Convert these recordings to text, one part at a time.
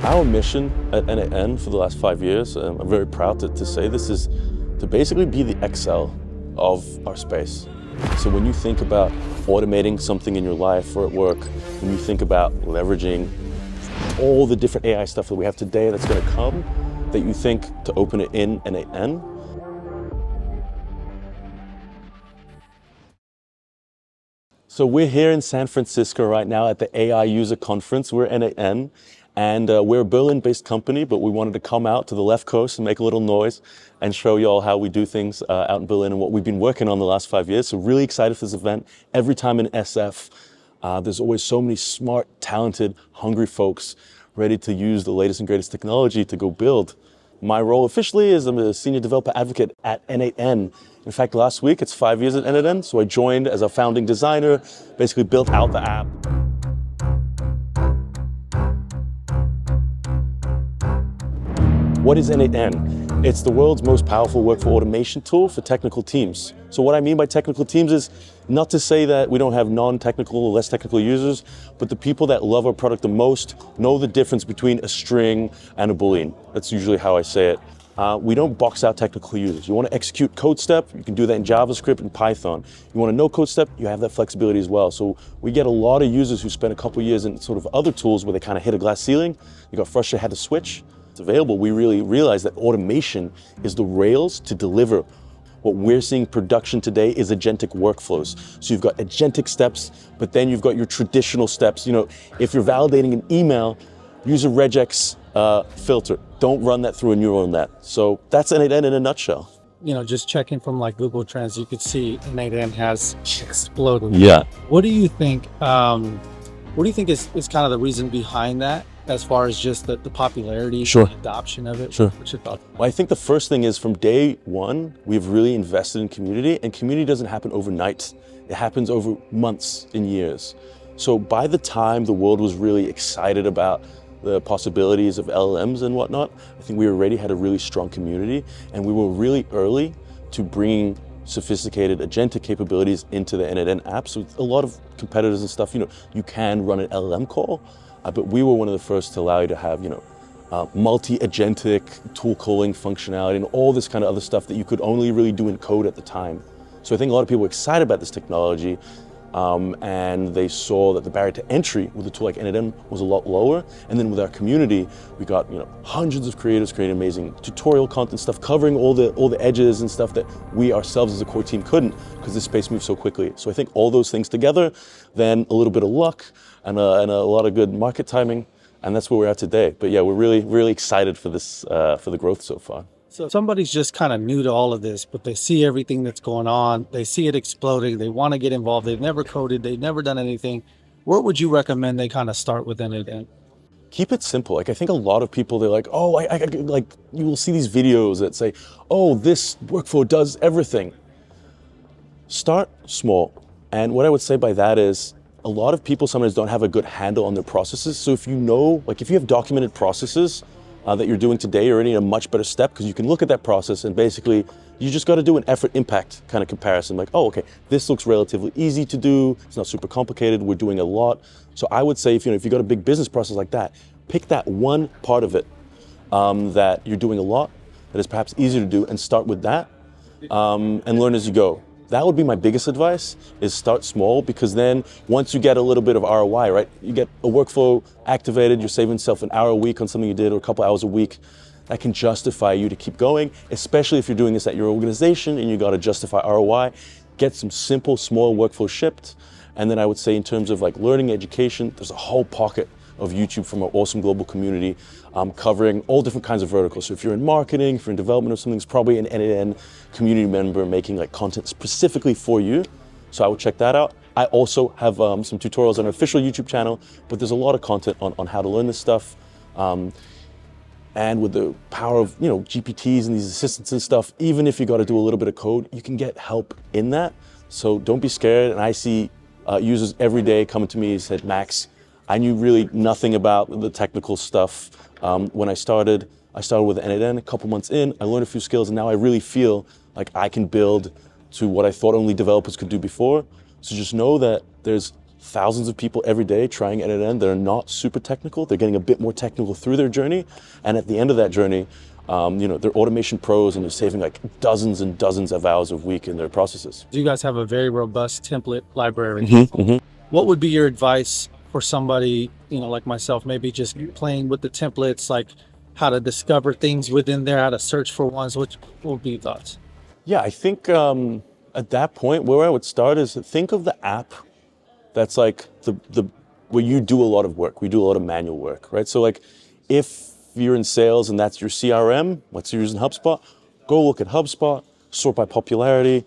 Our mission at n8n for the last 5 years, I'm very proud to say this, is to basically be the Excel of our space. So when you think about automating something in your life or at work, when you think about leveraging all the different AI stuff that we have today that's going to come, that you think to open it in n8n. So we're here in San Francisco right now at the AI User Conference. We're n8n, and we're a Berlin-based company, but we wanted to come out to the left coast and make a little noise and show you all how we do things out in Berlin and what we've been working on the last 5 years. So really excited for this event. Every time in SF, there's always so many smart, talented, hungry folks ready to use the latest and greatest technology to go build. My role officially is I'm a senior developer advocate at n8n. In fact, last week, it's 5 years at n8n, so I joined as a founding designer, basically built out the app. What is n8n? It's the world's most powerful workflow automation tool for technical teams. So what I mean by technical teams is not to say that we don't have non-technical or less technical users, but the people that love our product the most know the difference between a string and a Boolean. That's usually how I say it. We don't box out technical users. You want to execute code step, you can do that in JavaScript and Python. You want to know code step, you have that flexibility as well. So we get a lot of users who spend a couple of years in sort of other tools where they kind of hit a glass ceiling. You got frustrated, had to switch. It's available. We really realize that automation is the rails to deliver. What we're seeing production today is agentic workflows. So you've got agentic steps, but then you've got your traditional steps. You know, if you're validating an email, use a regex filter. Don't run that through a neural net. So that's n8n in a nutshell. You know, just checking from like Google Trends, you could see n8n has exploded. Yeah. What do you think? What do you think is kind of the reason behind that, as far as just the popularity, Sure. and adoption of it? Sure. What's your thought? Well, I think the first thing is from day one, we've really invested in community, and community doesn't happen overnight. It happens over months and years. So by the time the world was really excited about the possibilities of LLMs and whatnot, I think we already had a really strong community, and we were really early to bringing sophisticated agentic capabilities into the n8n app. So a lot of competitors and stuff, you know, you can run an LLM call, but we were one of the first to allow you to have, you know, multi-agentic tool calling functionality and all this kind of other stuff that you could only really do in code at the time. So I think a lot of people were excited about this technology, and they saw that the barrier to entry with a tool like n8n was a lot lower. And then with our community, we got, you know, hundreds of creators creating amazing tutorial content stuff, covering all the edges and stuff that we ourselves as a core team couldn't, because this space moves so quickly. So I think all those things together, then a little bit of luck and a lot of good market timing, and that's where we're at today. But yeah, we're really excited for this, for the growth so far. So if somebody's just kind of new to all of this, but they see everything that's going on, they see it exploding, they want to get involved, they've never coded, they've never done anything, where would you recommend they kind of start with n8n? Keep it simple. Like, I think a lot of people, they're like, oh, like, you will see these videos that say, oh, this workflow does everything. Start small. And what I would say by that is, a lot of people sometimes don't have a good handle on their processes. So if you know, like if you have documented processes that you're doing today, you're already in a much better step, because you can look at that process and basically you just got to do an effort impact kind of comparison. Like, oh, okay, this looks relatively easy to do. It's not super complicated. We're doing a lot. So I would say, if you got a big business process like that, pick that one part of it that you're doing a lot, that is perhaps easier to do, and start with that and learn as you go. That would be my biggest advice, is start small, because then once you get a little bit of ROI, right? You get a workflow activated, you're saving yourself an hour a week on something you did, or a couple hours a week. That can justify you to keep going, especially if you're doing this at your organization and you got to justify ROI. Get some simple, small workflow shipped. And then I would say, in terms of like learning, education, there's a whole pocket of YouTube from our awesome global community covering all different kinds of verticals. So if you're in marketing, if you're in development or something, it's probably an n8n community member making like content specifically for you. So I would check that out. I also have some tutorials on our official YouTube channel, but there's a lot of content on how to learn this stuff. And with the power of, you know, GPTs and these assistants and stuff, even if you got to do a little bit of code, you can get help in that. So don't be scared. And I see users every day coming to me and said, Max, I knew really nothing about the technical stuff when I started. I started with n8n. A couple months in, I learned a few skills, and now I really feel like I can build to what I thought only developers could do before. So just know that there's thousands of people every day trying n8n that are not super technical. They're getting a bit more technical through their journey. And at the end of that journey, they're automation pros and they're saving like dozens and dozens of hours a week in their processes. You guys have a very robust template library. Mm-hmm. What would be your advice for somebody, like myself, maybe just playing with the templates, like how to discover things within there, how to search for ones? What would be your thoughts? Yeah, I think at that point, where I would start is think of the app that's like the where you do a lot of work. We do a lot of manual work, right? So like if you're in sales and that's your CRM, let's say you're using HubSpot, go look at HubSpot, sort by popularity,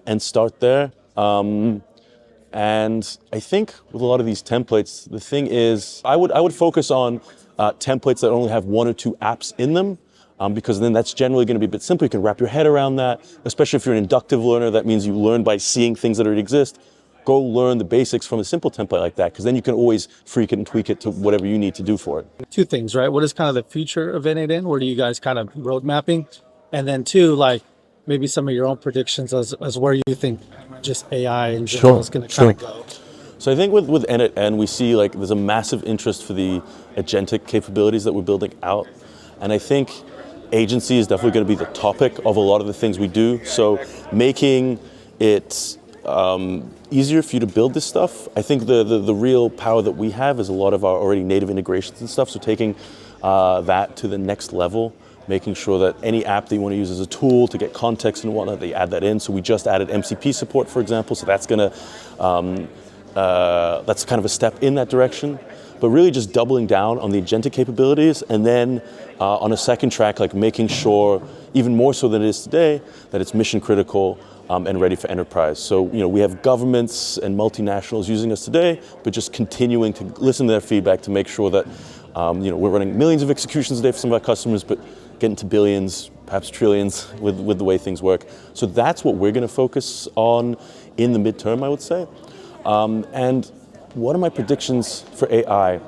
and start there. And I think with a lot of these templates, the thing is, I would focus on templates that only have one or two apps in them, because then that's generally going to be a bit simpler. You can wrap your head around that, especially if you're an inductive learner. That means you learn by seeing things that already exist. Go learn the basics from a simple template like that, because then you can always freak it and tweak it to whatever you need to do for it. Two things, right? What is kind of the future of n8n? Where do you guys kind of road mapping? And then two, like maybe some of your own predictions as where you think just AI in general is going to kind of go. So I think with n8n, we see like there's a massive interest for the agentic capabilities that we're building out. And I think agency is definitely going to be the topic of a lot of the things we do. So making it easier for you to build this stuff. I think the real power that we have is a lot of our already native integrations and stuff. So taking that to the next level, making sure that any app that you want to use as a tool to get context and whatnot, they add that in. So we just added MCP support, for example. So that's gonna that's kind of a step in that direction. But really just doubling down on the agentic capabilities, and then on a second track, like making sure, even more so than it is today, that it's mission critical and ready for enterprise. So we have governments and multinationals using us today, but just continuing to listen to their feedback to make sure that we're running millions of executions a day for some of our customers, but getting to billions, perhaps trillions with the way things work. So that's what we're going to focus on in the midterm, I would say. And what are my predictions for AI?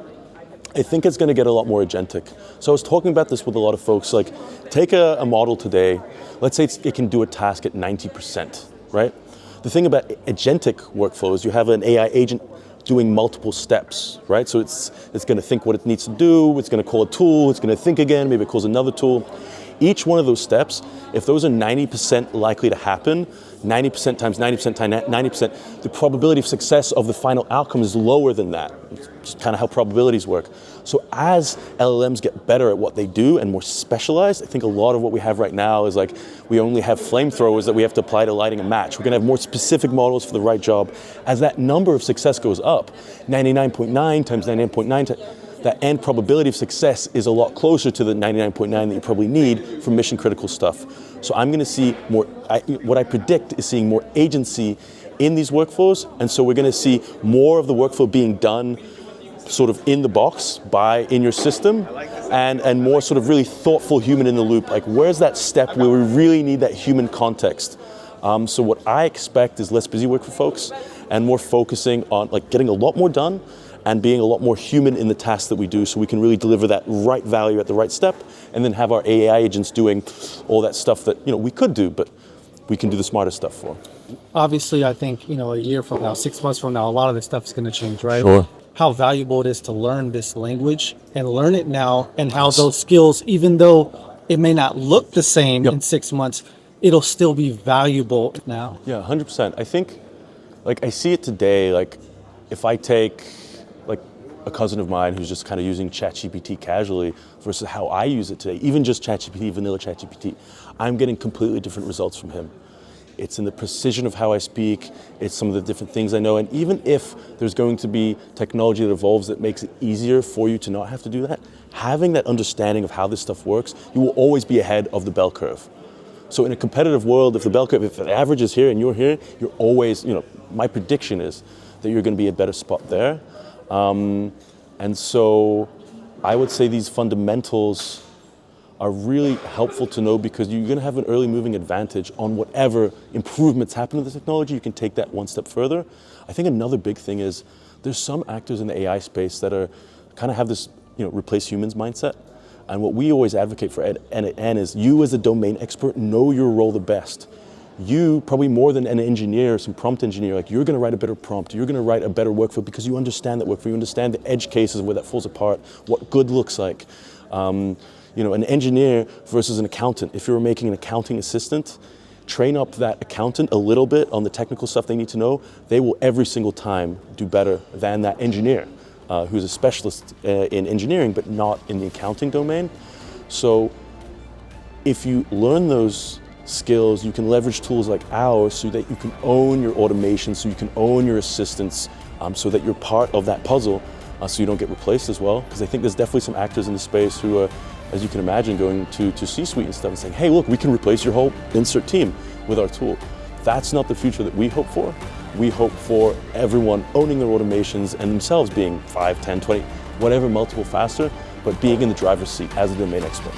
I think it's going to get a lot more agentic. So I was talking about this with a lot of folks, like take a model today, let's say it can do a task at 90%, right? The thing about agentic workflows, you have an AI agent doing multiple steps, right? So it's going to think what it needs to do, it's going to call a tool, it's going to think again, maybe it calls another tool. Each one of those steps, if those are 90% likely to happen, 90% times 90% times 90%, the probability of success of the final outcome is lower than that. It's just kind of how probabilities work. So as LLMs get better at what they do and more specialized, I think a lot of what we have right now is like we only have flamethrowers that we have to apply to lighting a match. We're going to have more specific models for the right job. As that number of success goes up, 99.9 times 99.9, that end probability of success is a lot closer to the 99.9 that you probably need for mission critical stuff. So I'm going to see more, what I predict is seeing more agency in these workflows. And so we're going to see more of the workflow being done sort of in the box in your system, and more sort of really thoughtful human in the loop. Like where's that step where we really need that human context? So what I expect is less busy work for folks and more focusing on like getting a lot more done and being a lot more human in the tasks that we do, so we can really deliver that right value at the right step, and then have our AI agents doing all that stuff that we could do, but we can do the smarter stuff for. Obviously, I think a year from now, 6 months from now, a lot of this stuff is going to change, right? Sure. How valuable it is to learn this language and learn it now, and how those skills, even though it may not look the same in 6 months, it'll still be valuable now. Yeah, 100%. I think, like I see it today, like if I take like a cousin of mine who's just kind of using ChatGPT casually versus how I use it today, even just ChatGPT, vanilla ChatGPT, I'm getting completely different results from him. It's in the precision of how I speak, it's some of the different things I know, and even if there's going to be technology that evolves that makes it easier for you to not have to do that, having that understanding of how this stuff works, you will always be ahead of the bell curve. So in a competitive world, if the average is here and you're here, you're always, my prediction is that you're going to be a better spot there. And so I would say these fundamentals are really helpful to know, because you're going to have an early moving advantage on whatever improvements happen to the technology. You can take that one step further. I think another big thing is there's some actors in the AI space that are kind of have this replace humans mindset. And what we always advocate for n8n is you as a domain expert know your role the best. you, probably more than an engineer, some prompt engineer, like you're going to write a better prompt, you're going to write a better workflow because you understand that workflow, you understand the edge cases where that falls apart, what good looks like. You know, an engineer versus an accountant. If you're making an accounting assistant, train up that accountant a little bit on the technical stuff they need to know. They will every single time do better than that engineer who's a specialist in engineering but not in the accounting domain. So if you learn those skills, you can leverage tools like ours so that you can own your automation, so you can own your assistants, so that you're part of that puzzle, so you don't get replaced as well. Because I think there's definitely some actors in the space who are, as you can imagine, going to C-suite and stuff and saying, hey, look, we can replace your whole insert team with our tool. That's not the future that we hope for. We hope for everyone owning their automations and themselves being 5, 10, 20, whatever multiple faster, but being in the driver's seat as a domain expert.